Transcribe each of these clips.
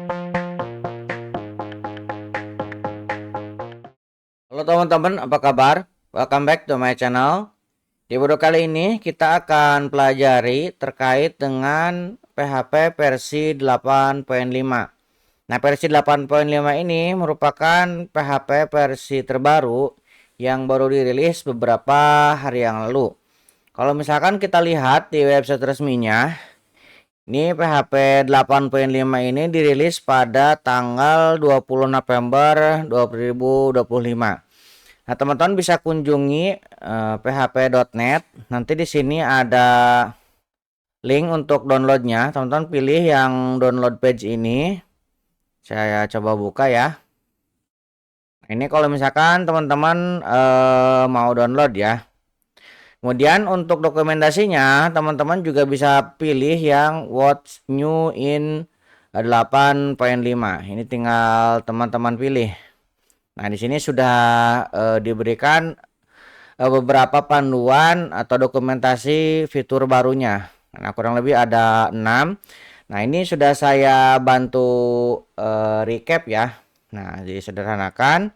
Halo teman-teman, apa kabar? Welcome back to my channel. Di video kali ini kita akan pelajari terkait dengan PHP versi 8.5. Nah, versi 8.5 ini merupakan PHP versi terbaru yang baru dirilis beberapa hari yang lalu. Kalau misalkan kita lihat di website resminya, ini PHP 8.5 ini dirilis pada tanggal 20 November 2025. Nah, teman-teman bisa kunjungi php.net. Nanti di sini ada link untuk downloadnya. Teman-teman pilih yang download page ini. Saya coba buka ya. Nah, ini kalau misalkan teman-teman mau download ya. Kemudian untuk dokumentasinya, teman-teman juga bisa pilih yang What's New in 8.5. Ini tinggal teman-teman pilih. Nah, di sini sudah diberikan beberapa panduan atau dokumentasi fitur barunya. Nah, kurang lebih ada 6. Nah, ini sudah saya bantu recap ya. Nah, disederhanakan.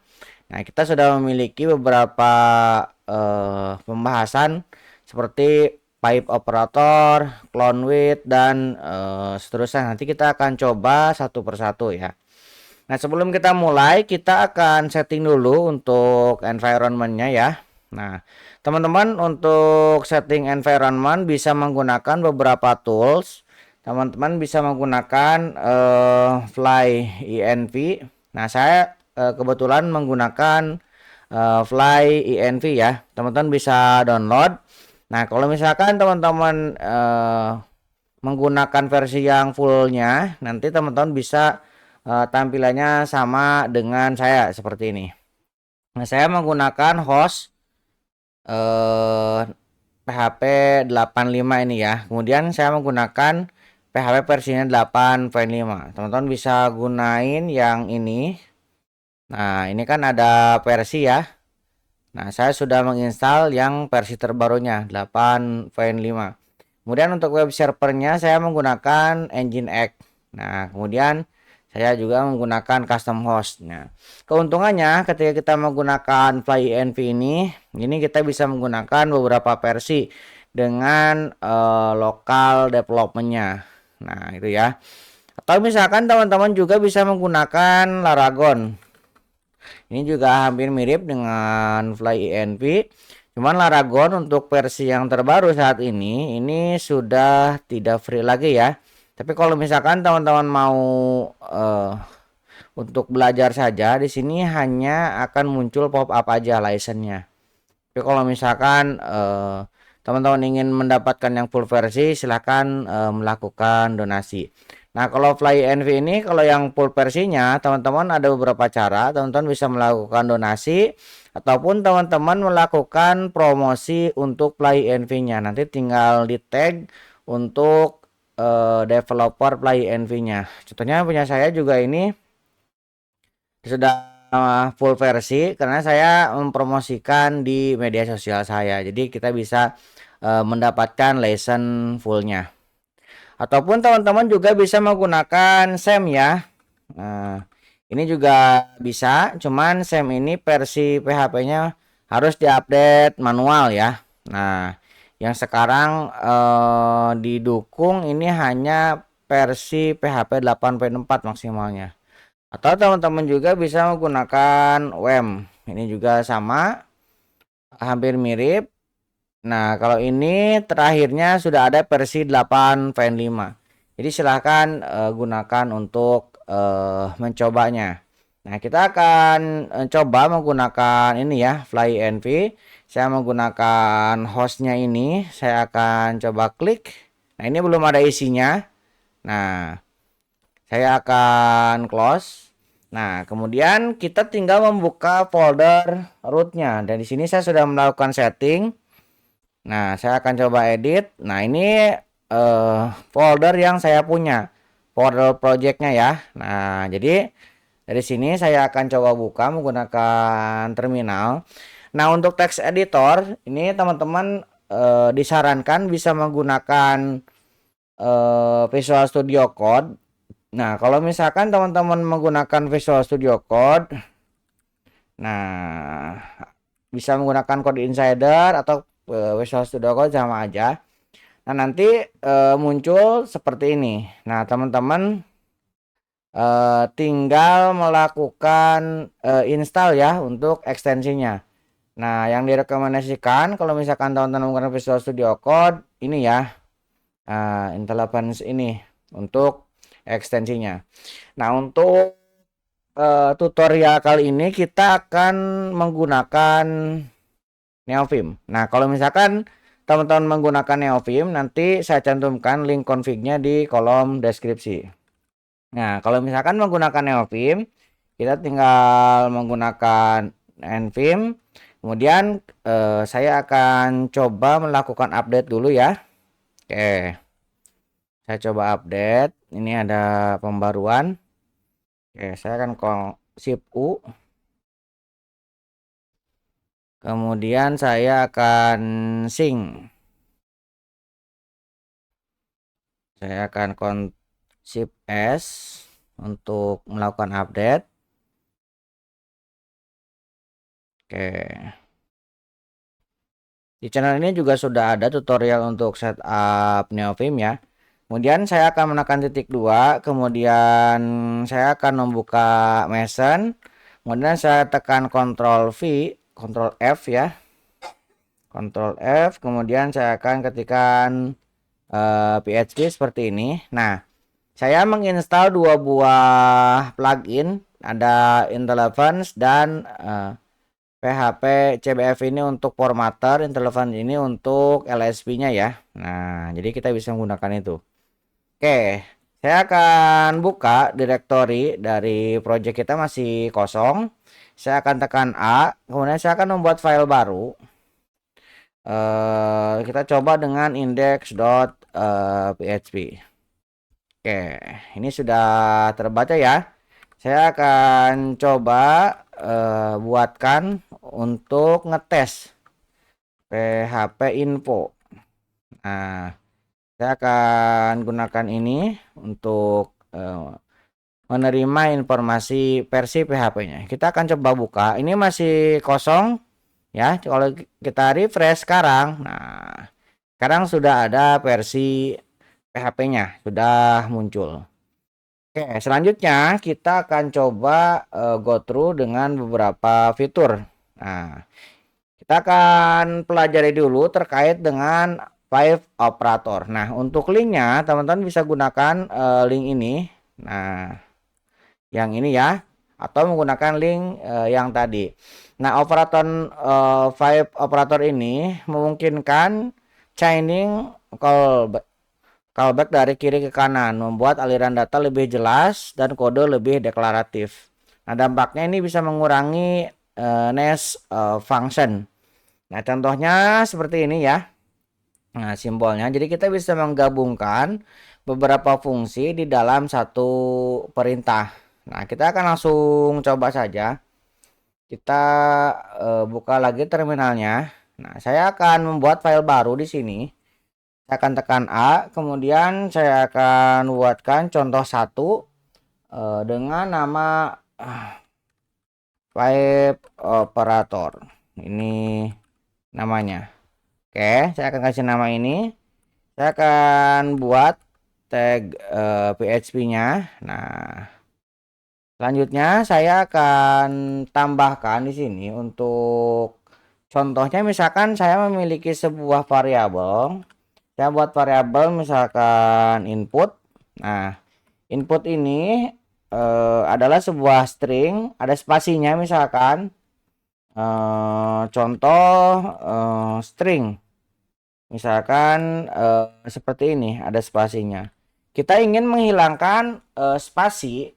Nah, kita sudah memiliki beberapa pembahasan seperti pipe operator, clone width, dan seterusnya. Nanti kita akan coba satu persatu ya. Nah, sebelum kita mulai, kita akan setting dulu untuk environment-nya ya. Nah, teman-teman untuk setting environment bisa menggunakan beberapa tools. Teman-teman bisa menggunakan FlyEnv. Nah, saya kebetulan menggunakan FlyEnv ya. Teman-teman bisa download. Nah, kalau misalkan teman-teman menggunakan versi yang fullnya, nanti teman-teman bisa tampilannya sama dengan saya seperti ini. Nah, saya menggunakan host PHP 85 ini ya. Kemudian saya menggunakan PHP versinya 8.5. Teman-teman bisa gunain yang ini. Nah, ini kan ada versi ya. Nah, saya sudah menginstal yang versi terbarunya 8.5. Kemudian untuk web servernya saya menggunakan Nginx. Nah, kemudian saya juga menggunakan custom host. Nah, keuntungannya ketika kita menggunakan FlyEnv ini kita bisa menggunakan beberapa versi dengan lokal developmentnya. Nah, itu ya. Atau misalkan teman-teman juga bisa menggunakan Laragon. Ini juga hampir mirip dengan FlyEnv. Cuman Laragon untuk versi yang terbaru saat ini sudah tidak free lagi ya. Tapi kalau misalkan teman-teman mau untuk belajar saja, di sini hanya akan muncul pop-up aja license-nya. Tapi kalau misalkan teman-teman ingin mendapatkan yang full versi, silahkan melakukan donasi. Nah, kalau FlyEnv ini kalau yang full versinya, teman-teman ada beberapa cara. Teman-teman bisa melakukan donasi ataupun teman-teman melakukan promosi untuk FlyEnv-nya. Nanti tinggal di tag untuk developer FlyEnv-nya. Contohnya punya saya juga ini sudah full versi karena saya mempromosikan di media sosial saya. Jadi kita bisa mendapatkan license fullnya. Ataupun teman-teman juga bisa menggunakan SEM ya. Nah, ini juga bisa, cuman SEM ini versi PHP-nya harus diupdate manual ya. Nah, yang sekarang didukung ini hanya versi PHP 8.4 maksimalnya. Atau teman-teman juga bisa menggunakan WEM. Ini juga sama, hampir mirip. Nah, kalau ini terakhirnya sudah ada versi 8.5. Jadi silahkan gunakan untuk mencobanya. Nah, kita akan coba menggunakan ini ya, FlyEnv. Saya menggunakan hostnya ini. Saya akan coba klik. Nah, ini belum ada isinya. Nah, saya akan close. Nah, kemudian kita tinggal membuka folder rootnya. Dan di sini saya sudah melakukan setting. Nah, saya akan coba edit. Nah, ini folder yang saya punya, folder projectnya ya. Nah, jadi dari sini saya akan coba buka menggunakan terminal. Nah, untuk text editor ini teman-teman disarankan bisa menggunakan Visual Studio Code. Nah, kalau misalkan teman-teman menggunakan Visual Studio Code, nah bisa menggunakan kode insider atau Visual Studio Code sama aja. Nah, nanti muncul seperti ini. Nah, teman-teman tinggal melakukan install ya untuk ekstensinya. Nah, yang direkomendasikan kalau misalkan teman-teman menggunakan Visual Studio Code ini ya, IntelliVance ini untuk ekstensinya. Nah, untuk tutorial kali ini kita akan menggunakan Neovim. Nah, kalau misalkan teman-teman menggunakan Neovim, nanti saya cantumkan link config-nya di kolom deskripsi. Nah, kalau misalkan menggunakan Neovim, kita tinggal menggunakan nvim. Kemudian saya akan coba melakukan update dulu ya. Oke, saya coba update. Ini ada pembaruan. Oke, saya akan shift U. Kemudian saya akan sync. Saya akan shift S untuk melakukan update. Oke. Di channel ini juga sudah ada tutorial untuk setup Neovim ya. Kemudian saya akan menekan titik 2, kemudian saya akan membuka Mason. Kemudian saya tekan Ctrl V, Ctrl F ya. Ctrl F, kemudian saya akan ketikkan PHP seperti ini. Nah, saya menginstal dua buah plugin, ada IntelliVance dan PHP CBF ini untuk formatter, IntelliVance ini untuk LSP-nya ya. Nah, jadi kita bisa menggunakan itu. Oke, saya akan buka directory dari project kita masih kosong. Saya akan tekan A, kemudian saya akan membuat file baru. Kita coba dengan index.php. Oke, ini sudah terbaca ya. Saya akan coba buatkan untuk ngetes PHP info. Nah, saya akan gunakan ini untuk menerima informasi versi PHP-nya. Kita akan coba buka. Ini masih kosong ya. Kalau kita refresh sekarang, nah sekarang sudah ada versi PHP-nya, sudah muncul. Oke, selanjutnya kita akan coba go through dengan beberapa fitur. Nah, kita akan pelajari dulu terkait dengan Five Operator. Nah, untuk linknya teman-teman bisa gunakan link ini. Nah, yang ini ya, atau menggunakan link yang tadi. Nah, Five Operator ini memungkinkan chaining callback dari kiri ke kanan, membuat aliran data lebih jelas dan kode lebih deklaratif. Nah, dampaknya ini bisa mengurangi nest function. Nah, contohnya seperti ini ya. Nah, simbolnya. Jadi kita bisa menggabungkan beberapa fungsi di dalam satu perintah. Nah, kita akan langsung coba saja. Kita buka lagi terminalnya. Nah, saya akan membuat file baru di sini. Saya akan tekan A, kemudian saya akan buatkan contoh 1 dengan nama Five Operator. Ini namanya. Oke, saya akan kasih nama ini. Saya akan buat tag PHP-nya. Nah, selanjutnya saya akan tambahkan di sini untuk contohnya, misalkan saya memiliki sebuah variabel. Saya buat variabel misalkan input. Nah, input ini adalah sebuah string, ada spasinya misalkan. Contoh string. Misalkan seperti ini, ada spasinya. Kita ingin menghilangkan spasi,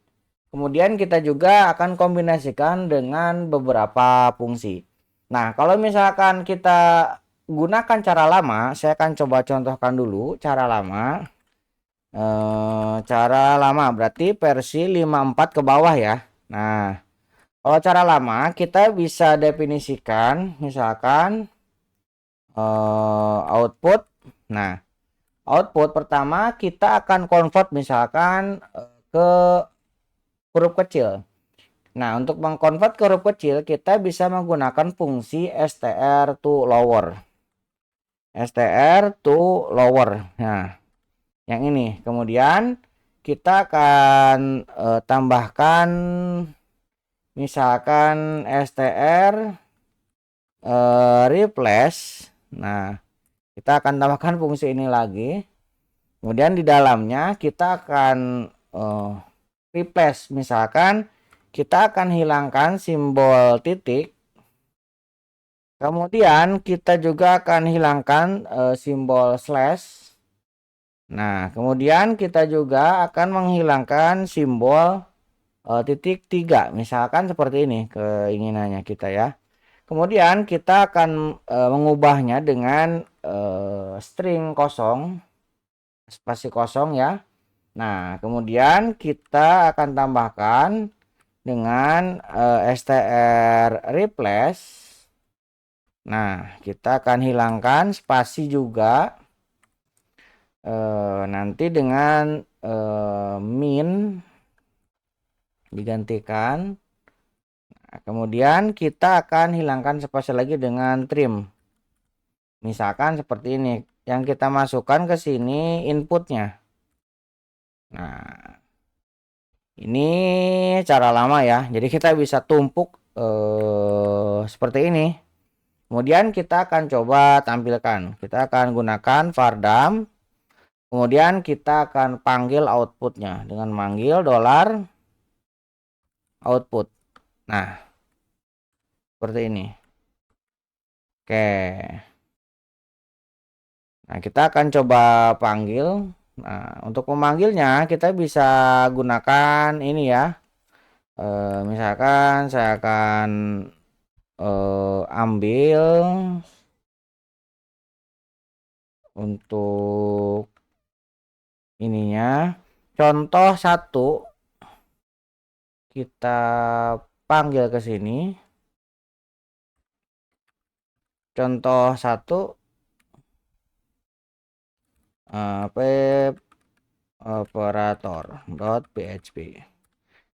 kemudian kita juga akan kombinasikan dengan beberapa fungsi. Nah, kalau misalkan kita gunakan cara lama, saya akan coba contohkan dulu cara lama. Cara lama berarti versi 54 ke bawah ya. Nah, kalau cara lama kita bisa definisikan misalkan output. Nah, output pertama kita akan convert misalkan ke huruf kecil. Nah, untuk mengkonvert ke huruf kecil, kita bisa menggunakan fungsi str to lower. str to lower. Nah, yang ini. Kemudian kita akan tambahkan misalkan str replace. Nah, kita akan tambahkan fungsi ini lagi. Kemudian di dalamnya kita akan replace, misalkan kita akan hilangkan simbol titik, kemudian kita juga akan hilangkan simbol slash. Nah, kemudian kita juga akan menghilangkan simbol titik 3, misalkan seperti ini keinginannya kita ya. Kemudian kita akan mengubahnya dengan string kosong, spasi kosong ya. Nah, kemudian kita akan tambahkan dengan str replace. Nah, kita akan hilangkan spasi juga. Nanti dengan min digantikan. Nah, kemudian kita akan hilangkan spasi lagi dengan trim. Misalkan seperti ini. Yang kita masukkan ke sini inputnya. Nah, ini cara lama ya. Jadi kita bisa tumpuk seperti ini. Kemudian kita akan coba tampilkan. Kita akan gunakan vardam. Kemudian kita akan panggil outputnya dengan manggil $output. Nah, seperti ini. Oke. Nah, kita akan coba panggil. Nah, untuk memanggilnya kita bisa gunakan ini ya. Misalkan saya akan ambil untuk ininya contoh 1, kita panggil ke sini. Contoh 1 pep operator.php.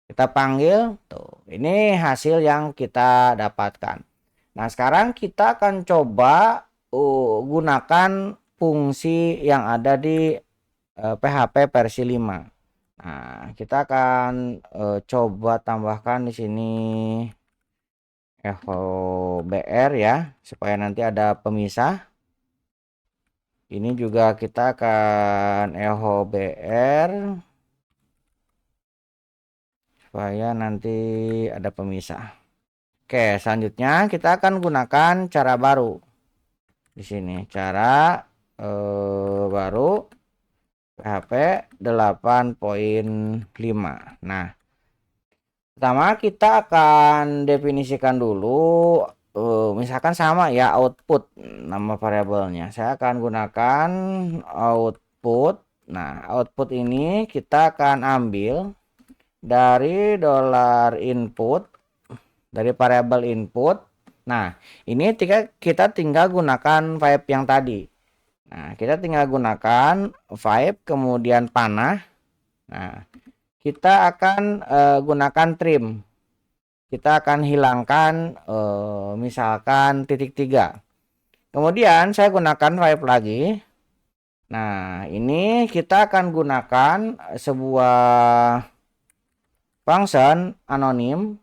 Kita panggil tuh. Ini hasil yang kita dapatkan. Nah, sekarang kita akan coba gunakan fungsi yang ada di PHP versi 5. Nah, kita akan coba tambahkan di sini echo-br ya, supaya nanti ada pemisah. Ini juga kita akan echo-br supaya nanti ada pemisah. Oke, selanjutnya kita akan gunakan cara baru. Di sini cara baru PHP 8.5. Nah, pertama kita akan definisikan dulu misalkan sama ya output nama variabelnya. Saya akan gunakan output. Nah, output ini kita akan ambil dari $input, dari variabel input. Nah, ini kita tinggal gunakan pipe yang tadi. Nah, kita tinggal gunakan pipe kemudian panah. Nah, kita akan gunakan trim. Kita akan hilangkan misalkan titik 3. Kemudian saya gunakan pipe lagi. Nah, ini kita akan gunakan sebuah function anonim.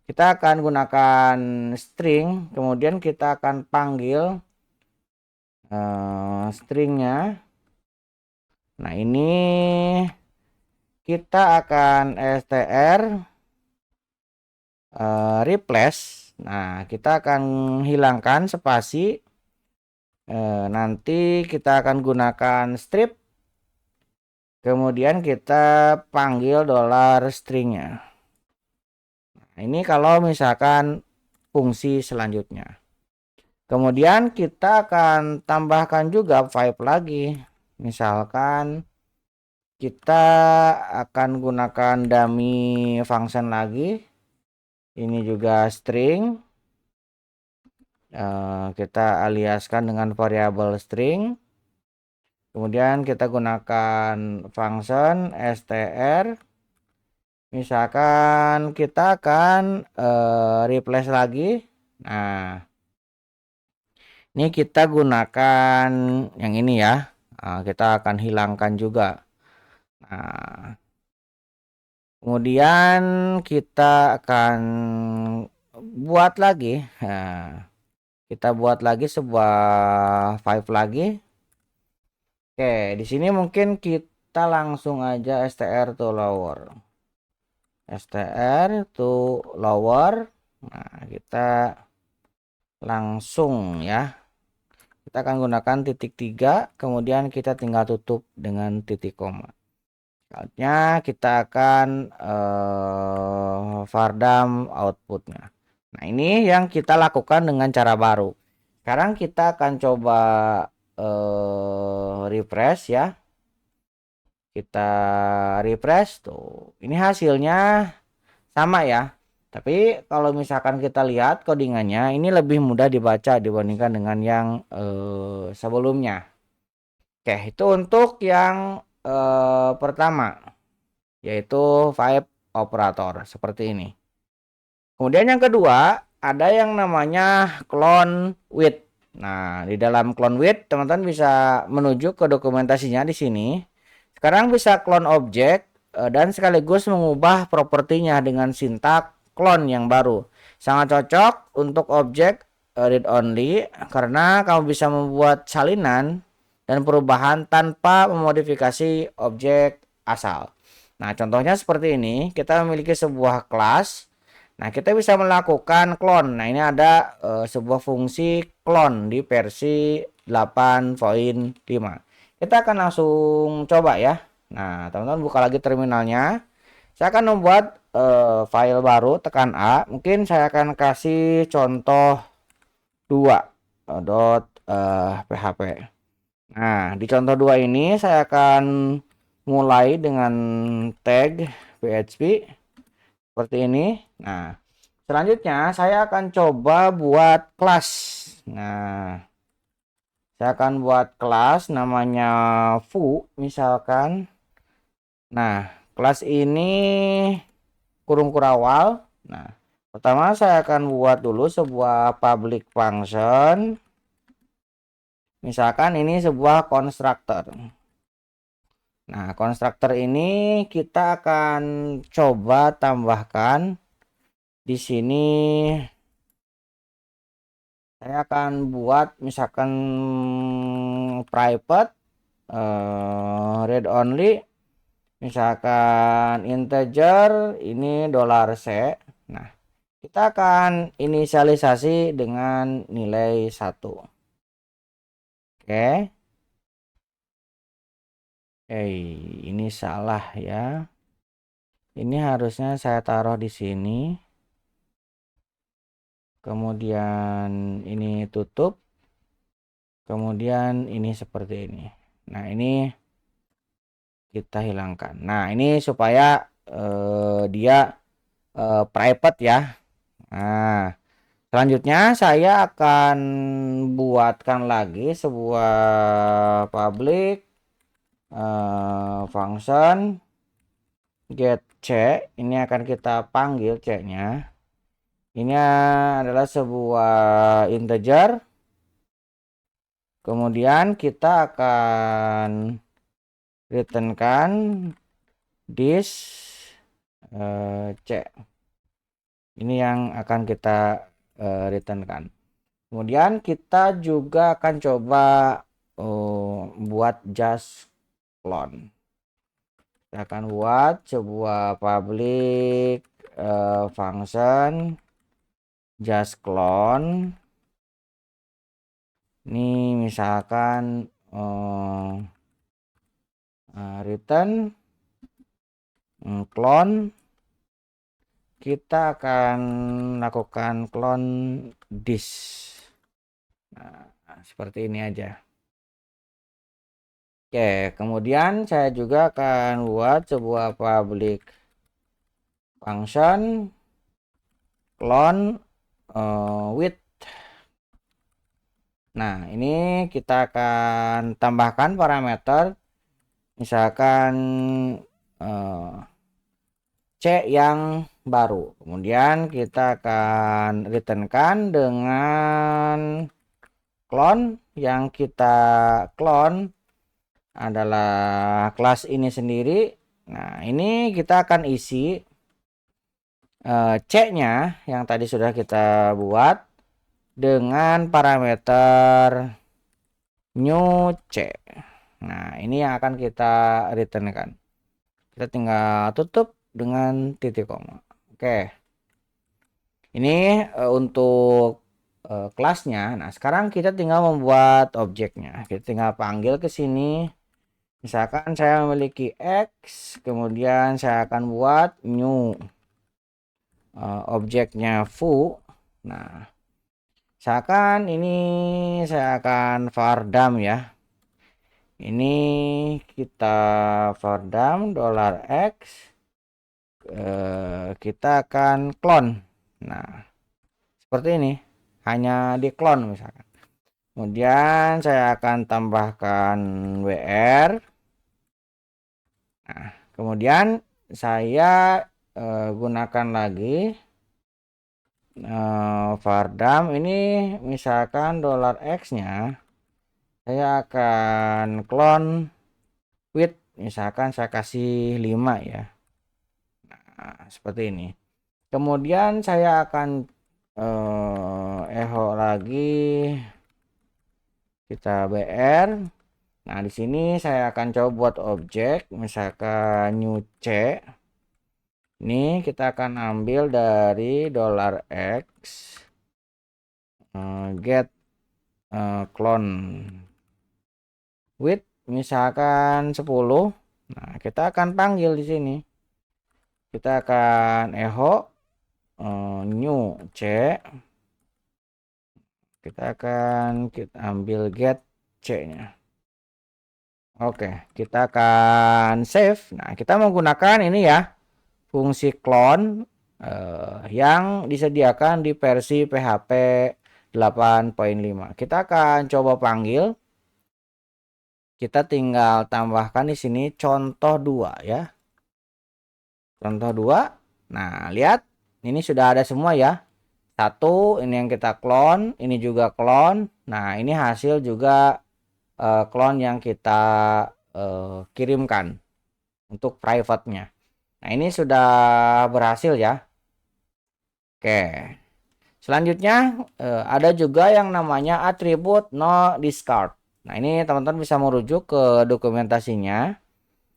Kita akan gunakan string, kemudian kita akan panggil stringnya. Nah, ini kita akan str replace. Nah, kita akan hilangkan spasi. Nanti kita akan gunakan strip. Kemudian kita panggil $stringnya. Nah, ini kalau misalkan fungsi selanjutnya. Kemudian kita akan tambahkan juga pipe lagi. Misalkan kita akan gunakan dummy function lagi. Ini juga string. Kita aliaskan dengan variabel string. Kemudian kita gunakan function str. Misalkan kita akan replace lagi. Nah, ini kita gunakan yang ini ya. Nah, kita akan hilangkan juga. Nah, kemudian kita akan buat lagi. Nah, kita buat lagi sebuah file lagi. Oke, di sini mungkin kita langsung aja str to lower. str to lower. Nah, kita langsung ya. Kita akan gunakan titik 3, kemudian kita tinggal tutup dengan titik koma. Selanjutnya kita akan vardam outputnya. Nah, ini yang kita lakukan dengan cara baru. Sekarang kita akan coba refresh ya. Kita refresh tuh. Ini hasilnya sama ya. Tapi kalau misalkan kita lihat codingannya ini lebih mudah dibaca dibandingkan dengan yang sebelumnya. Oke, itu untuk yang pertama, yaitu Vibe operator seperti ini. Kemudian yang kedua, ada yang namanya clone with. Nah, di dalam clone with teman-teman bisa menuju ke dokumentasinya di sini. Sekarang bisa clone objek dan sekaligus mengubah propertinya dengan sintak clone yang baru. Sangat cocok untuk objek read only karena kamu bisa membuat salinan dan perubahan tanpa memodifikasi objek asal. Nah, contohnya seperti ini, kita memiliki sebuah kelas. Nah, kita bisa melakukan clone. Nah, ini ada sebuah fungsi clone di versi 8.5. Kita akan langsung coba ya. Nah, teman-teman buka lagi terminalnya. Saya akan membuat file baru, tekan A. Mungkin saya akan kasih contoh 2 .php. Nah, di contoh 2 ini saya akan mulai dengan tag PHP seperti ini. Nah, selanjutnya saya akan coba buat kelas. Nah, saya akan buat kelas namanya foo misalkan. Nah, kelas ini kurung kurawal. Nah, pertama saya akan buat dulu sebuah public function. Misalkan ini sebuah konstruktor. Nah, konstruktor ini kita akan coba tambahkan di sini. Saya akan buat misalkan private read only, misalkan integer ini $C. Nah, kita akan inisialisasi dengan nilai 1. Oke. Ini salah ya. Ini harusnya saya taruh di sini. Kemudian ini tutup. Kemudian ini seperti ini. Nah, ini kita hilangkan. Nah, ini supaya dia private ya. Nah, selanjutnya saya akan buatkan lagi sebuah public function get c. Ini akan kita panggil c-nya. Ini adalah sebuah integer. Kemudian kita akan returnkan this c. Ini yang akan kita returnkan. Kemudian kita juga akan coba buat just clone. Kita akan buat sebuah public function just clone. Ini misalkan return clone. Kita akan lakukan clone this. Nah, seperti ini aja. Oke, kemudian saya juga akan buat sebuah public function clone with. Nah, ini kita akan tambahkan parameter, misalkan C yang baru. Kemudian kita akan returnkan dengan clone. Yang kita clone adalah kelas ini sendiri. Nah, ini kita akan isi C-nya yang tadi sudah kita buat dengan parameter new C. Nah, ini yang akan kita returnkan. Kita tinggal tutup dengan titik koma. Oke. Ini untuk kelasnya. Nah, sekarang kita tinggal membuat objeknya. Kita tinggal panggil ke sini. Misalkan saya memiliki X, kemudian saya akan buat new objeknya foo. Nah, misalkan ini saya akan vardam ya. Ini kita vardam $x, kita akan clone. Nah, seperti ini, hanya di clone misalkan. Kemudian saya akan tambahkan WR. Nah, kemudian saya gunakan lagi vardam ini, misalkan $x-nya saya akan clone width, misalkan saya kasih 5 ya. Nah, seperti ini. Kemudian saya akan echo lagi, kita BR. Nah, di sini saya akan coba buat objek, misalkan new C. Ini kita akan ambil dari $x get clone width, misalkan 10. Nah, kita akan panggil di sini. Kita akan echo new C. Kita akan ambil get C-nya. Oke, kita akan save. Nah, kita menggunakan ini ya, fungsi clone yang disediakan di versi PHP 8.5. Kita akan coba panggil. Kita tinggal tambahkan di sini contoh 2 ya. Contoh 2. Nah, lihat ini sudah ada semua ya. Satu, ini yang kita clone, ini juga clone. Nah, ini hasil juga clone yang kita kirimkan untuk private-nya. Nah, ini sudah berhasil ya. Oke. Selanjutnya ada juga yang namanya atribut no discard. Nah, ini teman-teman bisa merujuk ke dokumentasinya.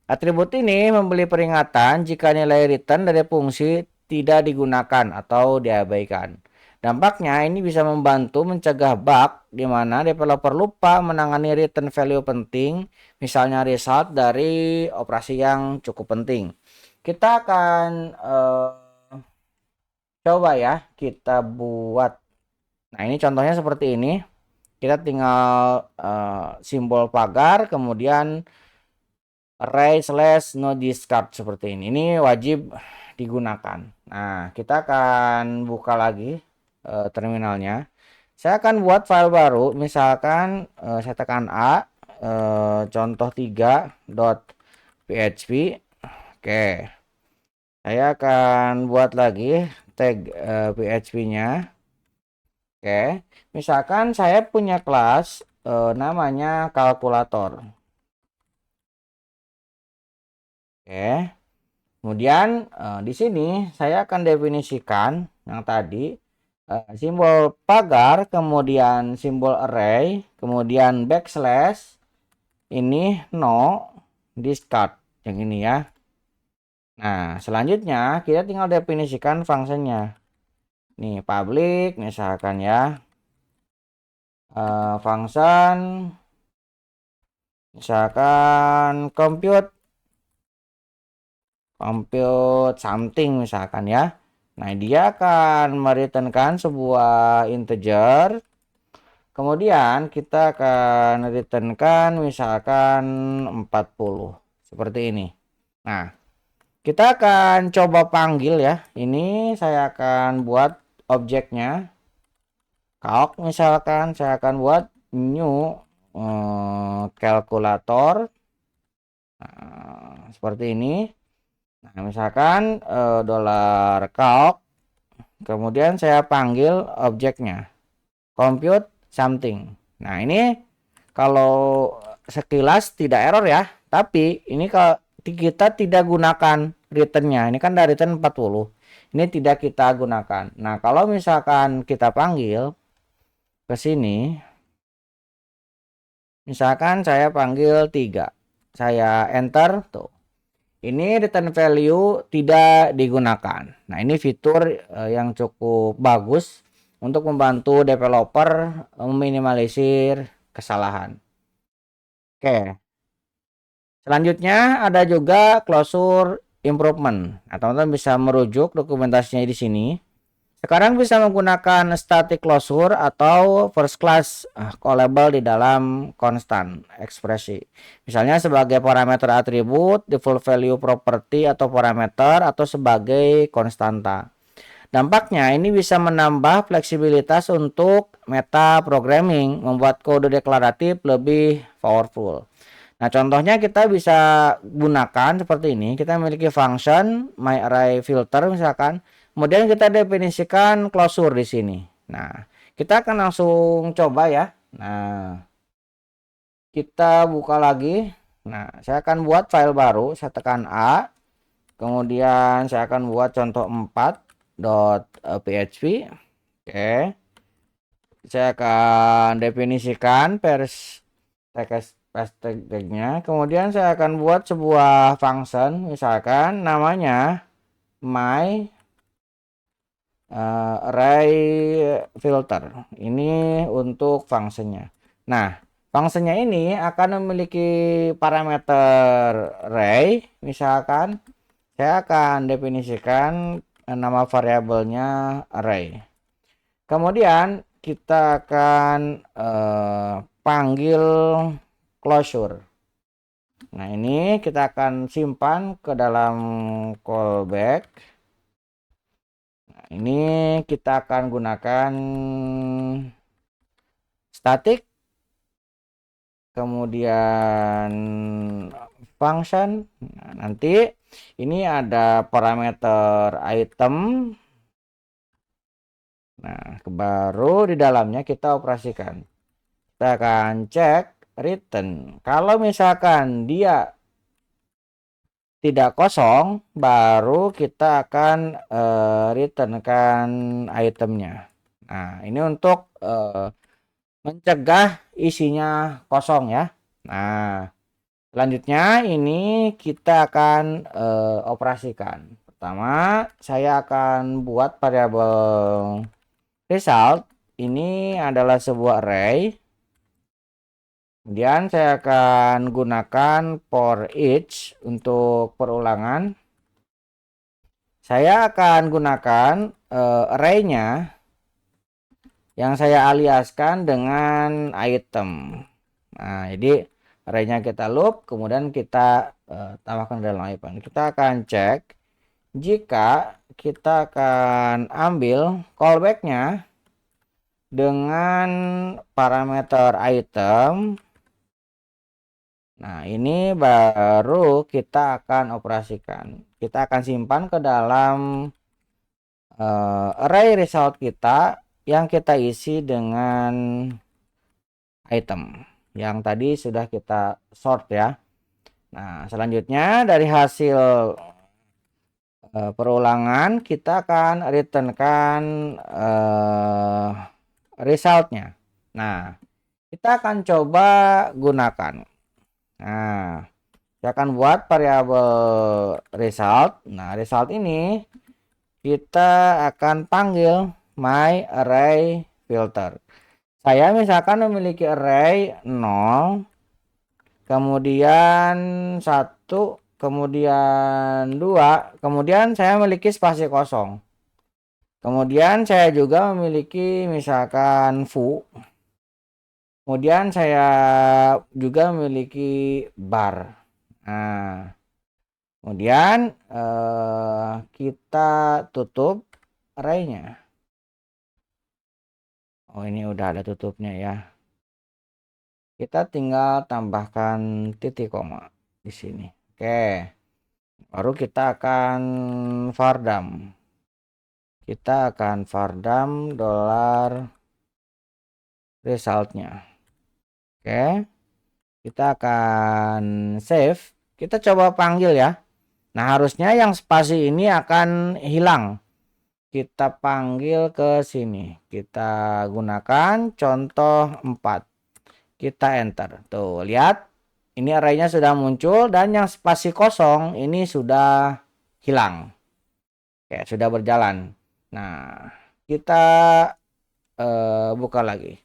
Atribut ini memberi peringatan jika nilai return dari fungsi tidak digunakan atau diabaikan. Dampaknya ini bisa membantu mencegah bug di mana developer lupa menangani return value penting, misalnya result dari operasi yang cukup penting. Kita akan coba ya, kita buat. Nah, ini contohnya seperti ini. Kita tinggal simbol pagar, kemudian array slash no discard seperti ini. Ini wajib digunakan. Nah, kita akan buka lagi terminalnya. Saya akan buat file baru, misalkan saya tekan A, contoh 3.php. Oke, saya akan buat lagi tag PHP-nya. Oke, misalkan saya punya kelas namanya kalkulator. Oke, kemudian di sini saya akan definisikan yang tadi simbol pagar, kemudian simbol array, kemudian backslash, ini no discard yang ini ya. Nah, selanjutnya kita tinggal definisikan fungsinya. Nih, public misalkan ya. Function misalkan compute something misalkan ya. Nah, dia akan mereturnkan sebuah integer. Kemudian kita akan returnkan misalkan 40 seperti ini. Nah, kita akan coba panggil ya. Ini saya akan buat objeknya calc, misalkan saya akan buat new kalkulator. Seperti ini. Nah, misalkan $calc, kemudian saya panggil objeknya compute something. Nah, ini kalau sekilas tidak error ya, tapi ini kalau kita tidak gunakan returnnya, ini kan dari return 40, ini tidak kita gunakan. Nah, kalau misalkan kita panggil ke sini, misalkan saya panggil 3, saya enter tuh, ini return value tidak digunakan. Nah, ini fitur yang cukup bagus untuk membantu developer meminimalisir kesalahan. Oke. Selanjutnya ada juga closure improvement. Nah, teman-teman bisa merujuk dokumentasinya di sini. Sekarang bisa menggunakan static closure atau first class callable di dalam constant ekspresi. Misalnya sebagai parameter atribut, default value property atau parameter, atau sebagai konstanta. Dampaknya ini bisa menambah fleksibilitas untuk meta programming, membuat kode deklaratif lebih powerful. Nah, contohnya kita bisa gunakan seperti ini. Kita memiliki function myArrayFilter misalkan. Kemudian kita definisikan closure di sini. Nah, kita akan langsung coba ya. Nah, kita buka lagi. Nah, saya akan buat file baru. Saya tekan A. Kemudian saya akan buat contoh 4.php. Oke. Saya akan definisikan tag-nya. Kemudian saya akan buat sebuah function, misalkan namanya my array filter. Ini untuk fungsinya. Nah, fungsinya ini akan memiliki parameter array. Misalkan saya akan definisikan nama variabelnya array. Kemudian kita akan panggil closure. Nah, ini kita akan simpan ke dalam callback. Nah, ini kita akan gunakan static, kemudian function. Nah, nanti ini ada parameter item. Nah, baru di dalamnya kita operasikan. Kita akan cek return. Kalau misalkan dia tidak kosong, baru kita akan returnkan itemnya. Nah, ini untuk mencegah isinya kosong ya. Nah, selanjutnya ini kita akan operasikan. Pertama, saya akan buat variabel result. Ini adalah sebuah array. Kemudian saya akan gunakan for each untuk perulangan. Saya akan gunakan array-nya yang saya aliaskan dengan item. Nah, jadi array-nya kita loop, kemudian kita tambahkan dalam item. Kita akan cek jika kita akan ambil callback-nya dengan parameter item. Nah, ini baru kita akan operasikan. Kita akan simpan ke dalam array result kita yang kita isi dengan item yang tadi sudah kita sort ya. Nah, selanjutnya dari hasil perulangan kita akan returnkan resultnya. Nah, kita akan coba gunakan. Nah, saya akan buat variabel result. Nah, result ini kita akan panggil my array filter. Saya misalkan memiliki array 0, kemudian 1, kemudian 2, kemudian saya memiliki spasi kosong. Kemudian saya juga memiliki misalkan foo. Kemudian saya juga memiliki bar. Nah, kemudian kita tutup array-nya. Oh, ini udah ada tutupnya ya. Kita tinggal tambahkan titik koma di sini. Oke. Baru kita akan vardam. Kita akan vardam dollar resultnya. Oke. Kita akan save. Kita coba panggil ya. Nah, harusnya yang spasi ini akan hilang. Kita panggil ke sini. Kita gunakan contoh 4. Kita enter. Tuh, lihat. Ini arraynya sudah muncul dan yang spasi kosong ini sudah hilang. Oke, sudah berjalan. Nah, kita buka lagi.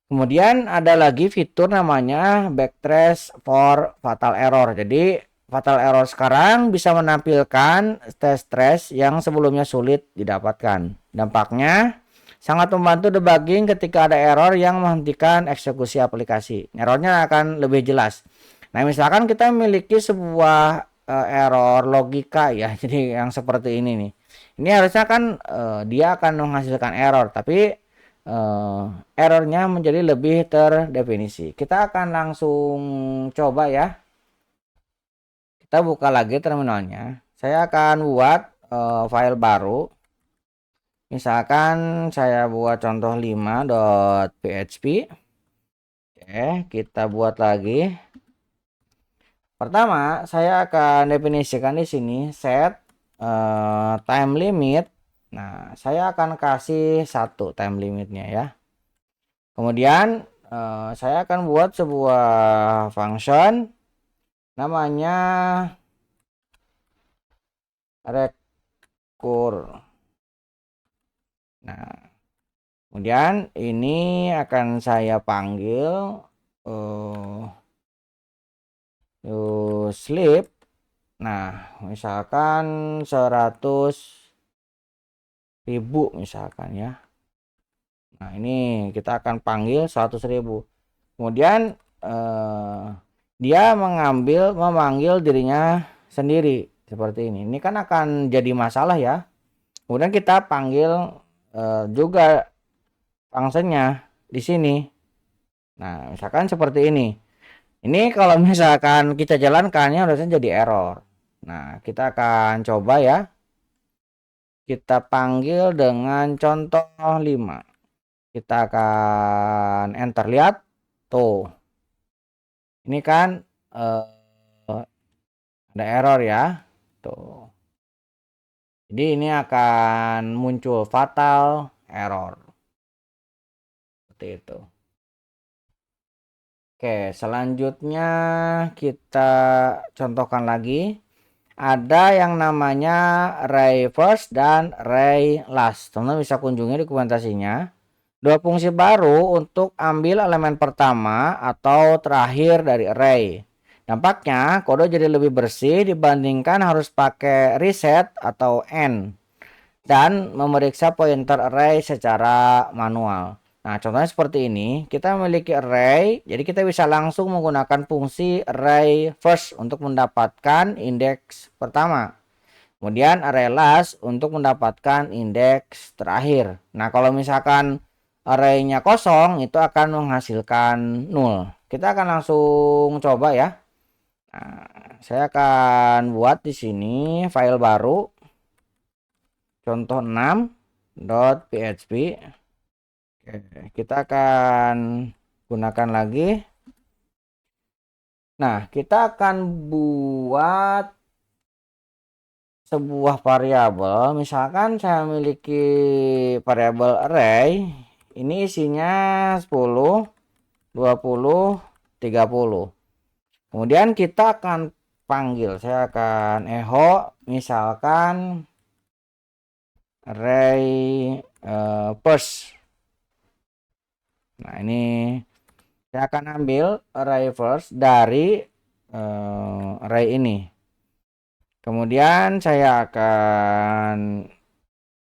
Kemudian ada lagi fitur namanya backtrace for fatal error. Jadi fatal error sekarang bisa menampilkan test trace yang sebelumnya sulit didapatkan. Dampaknya sangat membantu debugging ketika ada error yang menghentikan eksekusi aplikasi. Errornya akan lebih jelas. Nah, misalkan kita memiliki sebuah error logika ya. Jadi yang seperti ini nih. Ini harusnya kan dia akan menghasilkan error, tapi errornya menjadi lebih terdefinisi. Kita akan langsung coba ya. Kita buka lagi terminalnya. Saya akan buat file baru. Misalkan saya buat contoh 5.php. Oke, kita buat lagi. Pertama, saya akan definisikan di sini set time limit. Nah, saya akan kasih 1 time limitnya ya. Kemudian saya akan buat sebuah function namanya recur. Nah, kemudian ini akan saya panggil sleep. Nah, misalkan 100.000 misalkan ya. Nah, ini kita akan panggil 100.000. Kemudian dia memanggil dirinya sendiri seperti ini. Ini kan akan jadi masalah ya. Kemudian kita panggil juga fungsinya di sini. Nah, misalkan seperti ini. Ini kalau misalkan kita jalankannya harusnya jadi error. Nah, kita akan coba ya. Kita panggil dengan contoh 5. Kita akan enter, lihat. Tuh. Ini kan ada error ya. Tuh. Jadi ini akan muncul fatal error. Seperti itu. Oke, selanjutnya kita contohkan lagi. Ada yang namanya array first dan array last. Teman-teman bisa kunjungi dokumentasinya. Dua fungsi baru untuk ambil elemen pertama atau terakhir dari array. Dampaknya kode jadi lebih bersih dibandingkan harus pakai reset atau end dan memeriksa pointer array secara manual. Nah, contohnya seperti ini. Kita memiliki array, jadi kita bisa langsung menggunakan fungsi array first untuk mendapatkan indeks pertama. Kemudian array last untuk mendapatkan indeks terakhir. Nah, kalau misalkan arraynya kosong, itu akan menghasilkan nol. Kita akan langsung coba ya. Nah, saya akan buat di sini file baru. Contoh 6.php. Oke, kita akan gunakan lagi. Nah, kita akan buat sebuah variabel. Misalkan saya memiliki variabel array. Ini isinya 10, 20, 30. Kemudian kita akan panggil. Saya akan echo misalkan array first. Nah, ini saya akan ambil array first dari array ini. Kemudian saya akan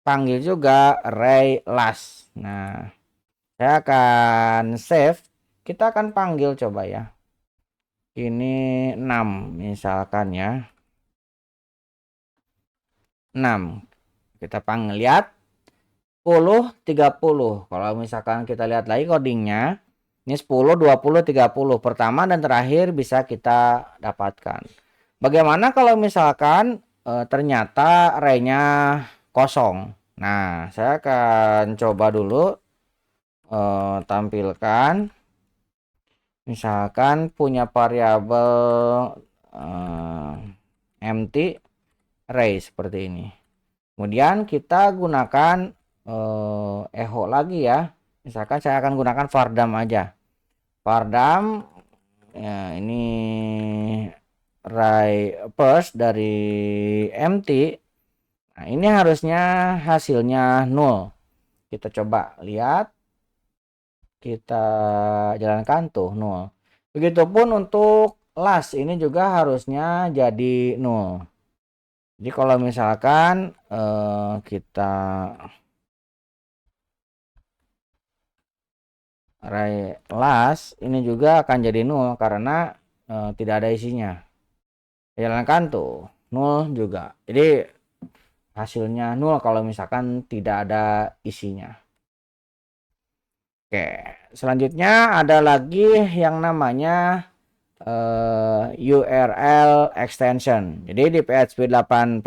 panggil juga array last. Nah, saya akan save. Kita akan panggil coba ya. Ini 6 misalkan ya. 6. Kita panggil, lihat. 10, 30. Kalau misalkan kita lihat lagi codingnya, Ini 10, 20, 30. Pertama dan terakhir bisa kita dapatkan. Bagaimana kalau misalkan ternyata arraynya kosong? Nah, saya akan coba dulu tampilkan. Misalkan punya variabel empty array seperti ini. Kemudian kita gunakan echo lagi ya. Misalkan saya akan gunakan vardam aja. Vardam ya, ini array first dari empty. Nah, ini harusnya hasilnya 0. Kita coba lihat. Kita jalankan tuh 0. Begitupun untuk last ini juga harusnya jadi 0. Jadi kalau misalkan kita array last ini juga akan jadi 0 karena tidak ada isinya. Jalankan tuh 0 juga. Jadi hasilnya 0 kalau misalkan tidak ada isinya. Oke, selanjutnya ada lagi yang namanya URL extension. Jadi di PHP 8.5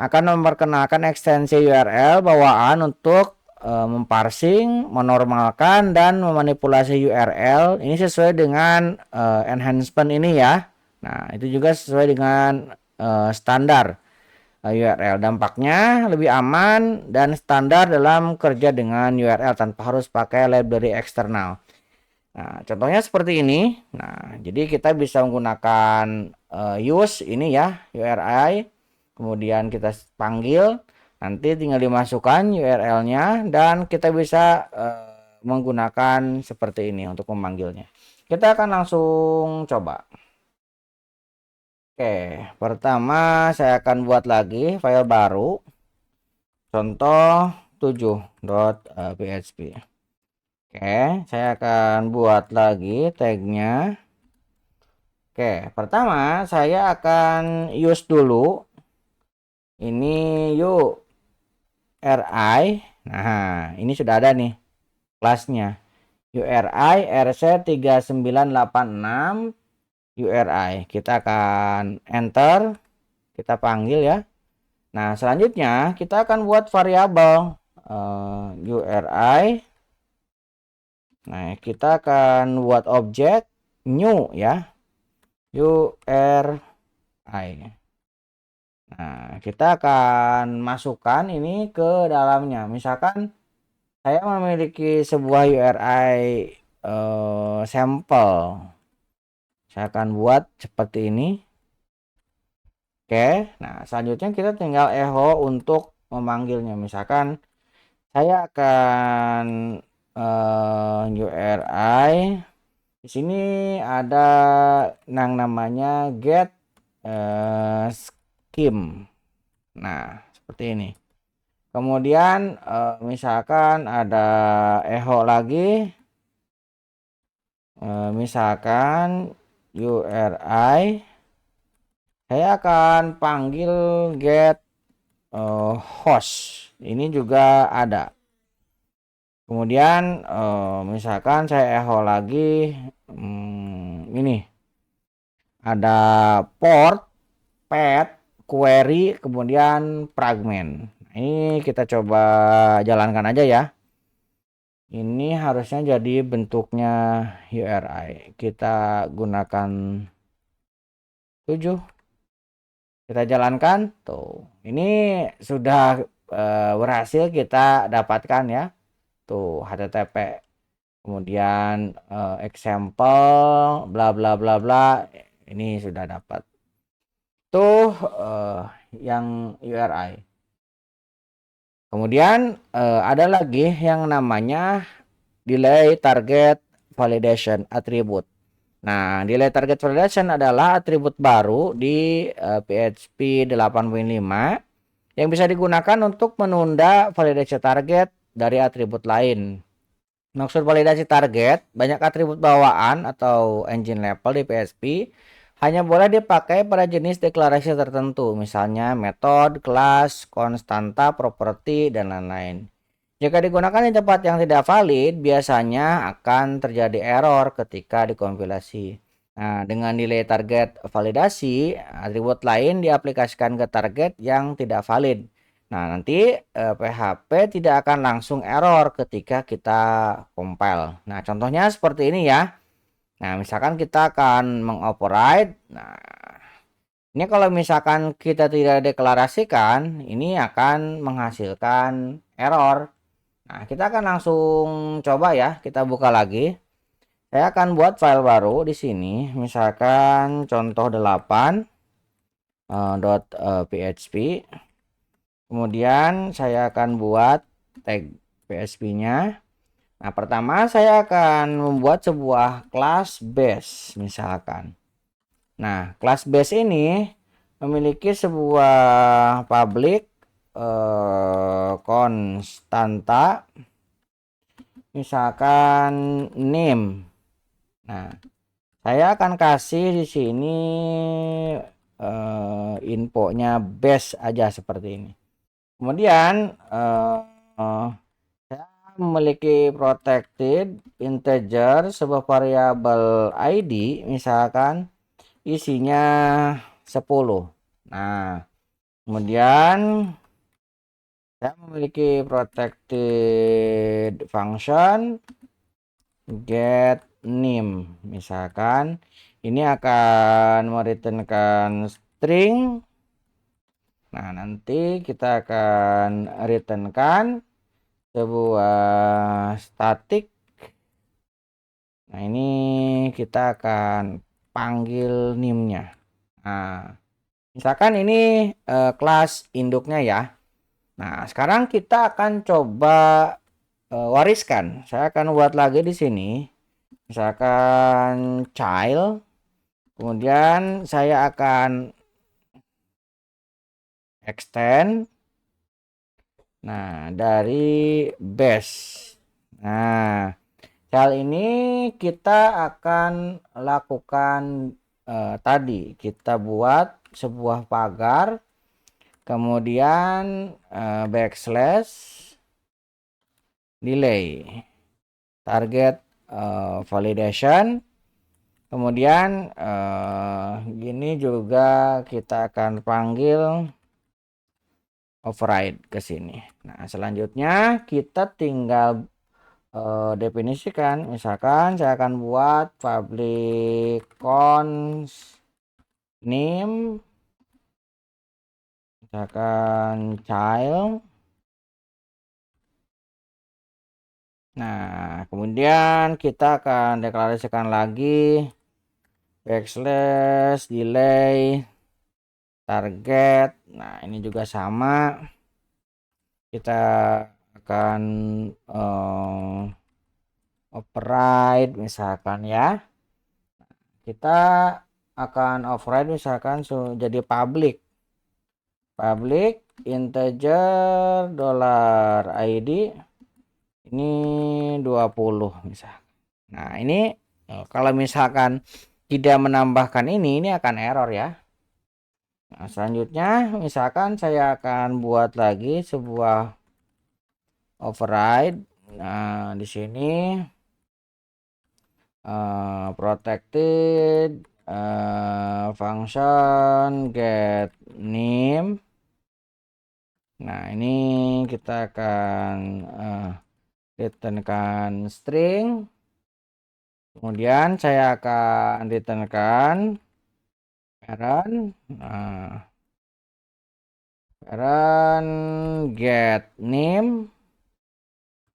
akan memperkenalkan ekstensi URL bawaan untuk memparsing, menormalkan dan memanipulasi URL. Ini sesuai dengan enhancement ini ya. Nah, itu juga sesuai dengan standar URL. Dampaknya lebih aman dan standar dalam kerja dengan URL tanpa harus pakai library eksternal. Nah, contohnya seperti ini. Nah, jadi kita bisa menggunakan use ini ya, URI. Kemudian kita panggil, nanti tinggal dimasukkan URL-nya dan kita bisa menggunakan seperti ini untuk memanggilnya. Kita akan langsung coba. Oke, pertama saya akan buat lagi file baru. Contoh 7.php. Oke, saya akan buat lagi tagnya. Oke, pertama saya akan use dulu. Ini URI. Nah, ini sudah ada nih kelasnya. URI RC3986 URI. Kita akan enter, kita panggil ya. Nah, selanjutnya kita akan buat variabel URI. Nah, kita akan buat objek new ya. URI. Nah, kita akan masukkan ini ke dalamnya. Misalkan saya memiliki sebuah URI sampel. Saya akan buat seperti ini. Oke, nah selanjutnya kita tinggal echo untuk memanggilnya. Misalkan saya akan URI. Di sini ada yang namanya get scheme. Nah, seperti ini. Kemudian misalkan ada echo lagi. Misalkan URI, saya akan panggil get host. Ini juga ada. Kemudian misalkan saya echo lagi, ini ada port, path, query, kemudian fragment. Ini kita coba jalankan aja ya. Ini harusnya jadi bentuknya URI. Kita gunakan 7. Kita jalankan tuh. Ini sudah berhasil kita dapatkan ya. Tuh HTTP. Kemudian example bla bla bla bla. Ini sudah dapat. Tuh yang URI. Kemudian ada lagi yang namanya delay target validation attribute. Nah, delay target validation adalah atribut baru di PHP 8.5 yang bisa digunakan untuk menunda validasi target dari atribut lain. Maksud validasi target, banyak atribut bawaan atau engine level di PHP hanya boleh dipakai pada jenis deklarasi tertentu, misalnya metode, kelas, konstanta, properti, dan lain-lain. Jika digunakan di tempat yang tidak valid, biasanya akan terjadi error ketika dikompilasi. Nah, dengan nilai target validasi, atribut lain diaplikasikan ke target yang tidak valid. Nah, nanti PHP tidak akan langsung error ketika kita compile. Nah, contohnya seperti ini ya. Nah, misalkan kita akan mengoverride. Nah, ini kalau misalkan kita tidak deklarasikan, ini akan menghasilkan error. Nah, kita akan langsung coba ya, kita buka lagi. Saya akan buat file baru di sini, misalkan contoh 8 .php. Kemudian saya akan buat tag PHP-nya. Nah, pertama saya akan membuat sebuah kelas base misalkan. Nah, kelas base ini memiliki sebuah public konstanta misalkan name. Nah, saya akan kasih di sini infonya base aja seperti ini. Kemudian saya memiliki protected integer sebuah variabel ID misalkan isinya 10. Nah, kemudian saya memiliki protected function get name misalkan ini akan mereturnkan string. Nah, nanti kita akan returnkan sebuah static. Nah, ini kita akan panggil name-nya. Nah, misalkan ini kelas induknya ya. Nah, sekarang kita akan coba wariskan. Saya akan buat lagi di sini. Misalkan child. Kemudian saya akan extend. Nah, dari base. Nah, hal ini kita akan lakukan tadi. Kita buat sebuah pagar. Kemudian backslash delay target validation. Kemudian gini juga kita akan panggil override ke sini. Nah, selanjutnya kita tinggal definisikan. Misalkan saya akan buat public const name misalkan child. Nah, kemudian kita akan deklarasikan lagi backslash delay target. Nah, ini juga sama. Kita akan override misalkan ya. Kita akan override misalkan jadi public integer $id ini 20 misalkan. Nah, ini kalau misalkan tidak menambahkan ini akan error ya. Nah, selanjutnya misalkan saya akan buat lagi sebuah override. Nah, di sini protected function get name. Nah, ini kita akan returnkan string. Kemudian saya akan returnkan parent. Nah, parent get name.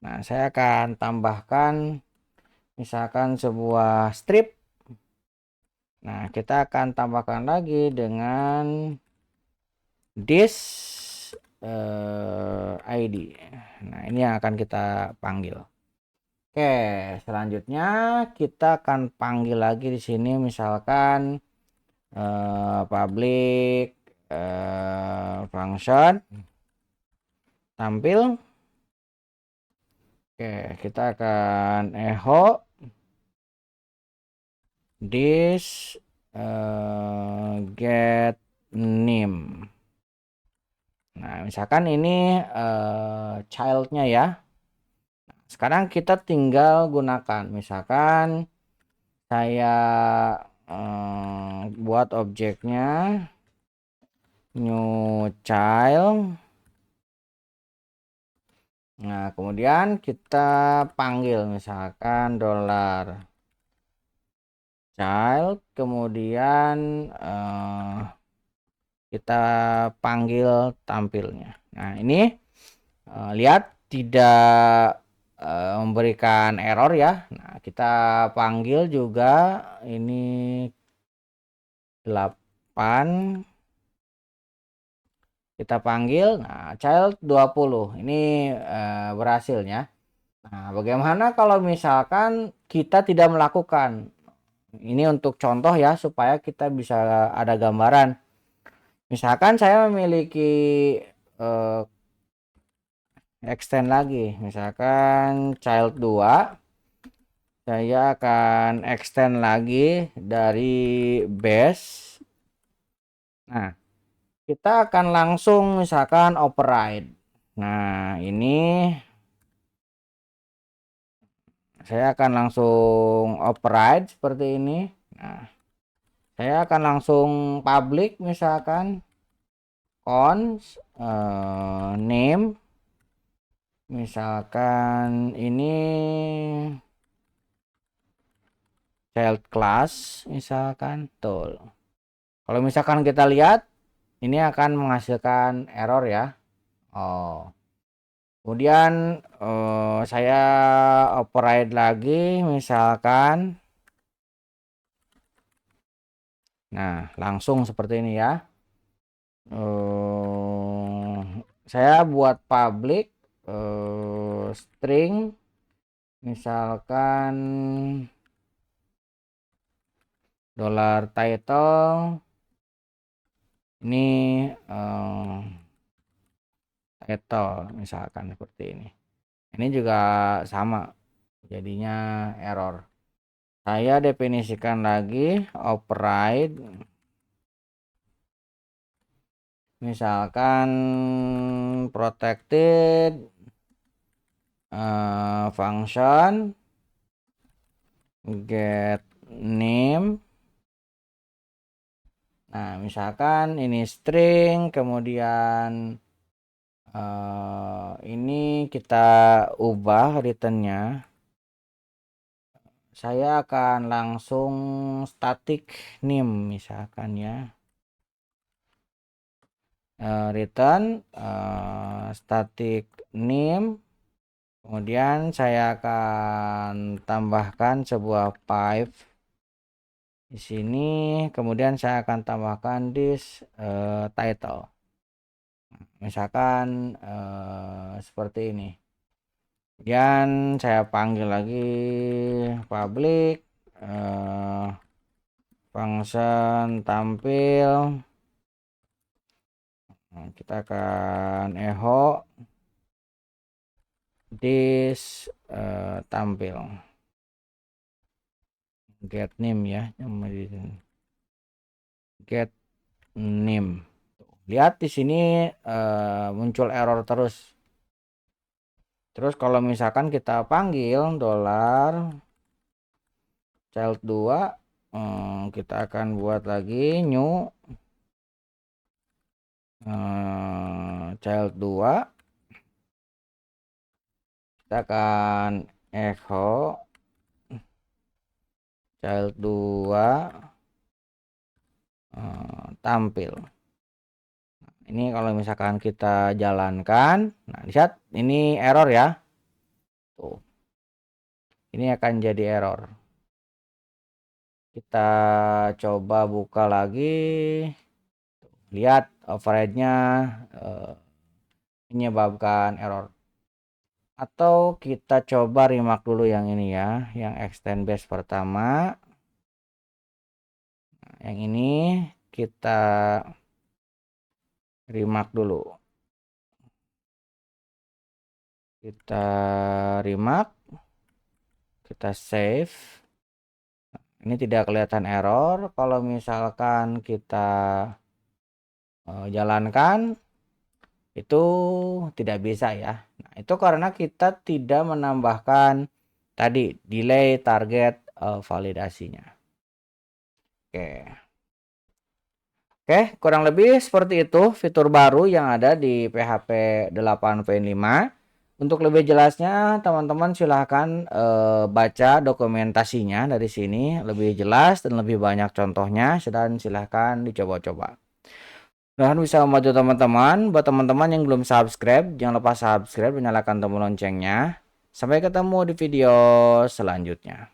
Nah, saya akan tambahkan misalkan sebuah strip. Nah, kita akan tambahkan lagi dengan this ID. Nah, ini yang akan kita panggil. Oke, selanjutnya kita akan panggil lagi di sini misalkan public function tampil. Oke, kita akan echo this get name. Nah, misalkan ini childnya ya. Sekarang kita tinggal gunakan, misalkan saya buat objeknya new child. Nah, kemudian kita panggil misalkan $child, kemudian kita panggil tampilnya. Nah, ini lihat tidak memberikan error ya. Nah, kita panggil juga ini 8, kita panggil, nah child 20 ini berhasilnya. Nah, bagaimana kalau misalkan kita tidak melakukan ini? Untuk contoh ya, supaya kita bisa ada gambaran. Misalkan saya memiliki extend lagi, misalkan child 2, saya akan extend lagi dari base. Nah, kita akan langsung misalkan override. Nah, ini saya akan langsung override seperti ini. Nah, saya akan langsung public, misalkan cons name, misalkan ini child class, misalkan tuh. Kalau misalkan kita lihat, ini akan menghasilkan error ya. Kemudian saya override lagi, misalkan. Nah, langsung seperti ini ya. Saya buat public string, misalkan $title, ini title, misalkan seperti ini. Ini juga sama, jadinya error. Saya definisikan lagi override, misalkan protected function get name. Nah, misalkan ini string, kemudian ini kita ubah returnnya. Saya akan langsung static name, misalkan ya, return static name. Kemudian saya akan tambahkan sebuah pipe di sini, kemudian saya akan tambahkan this title, misalkan seperti ini. Kemudian saya panggil lagi public function tampil. Nah, kita akan echo this tampil get name ya, get name. Lihat di sini muncul error terus. Terus kalau misalkan kita panggil $child 2, kita akan buat lagi new child 2, kita akan echo child 2 tampil. Ini kalau misalkan kita jalankan, nah lihat ini error ya. Tuh. Ini akan jadi error. Kita coba buka lagi. Lihat override-nya menyebabkan error. Atau kita coba remark dulu yang ini ya, yang extend base pertama. Nah, yang ini kita remark dulu. Kita remark, kita save. Ini tidak kelihatan error. Kalau misalkan kita jalankan, itu tidak bisa ya. Nah, itu karena kita tidak menambahkan tadi delay target validasinya. Oke. Oke, kurang lebih seperti itu fitur baru yang ada di PHP 8.5. Untuk lebih jelasnya, teman-teman silahkan baca dokumentasinya dari sini, lebih jelas dan lebih banyak contohnya, dan silahkan dicoba-coba. Dan bisa membantu teman-teman. Buat teman-teman yang belum subscribe, jangan lupa subscribe dan nyalakan tombol loncengnya. Sampai ketemu di video selanjutnya.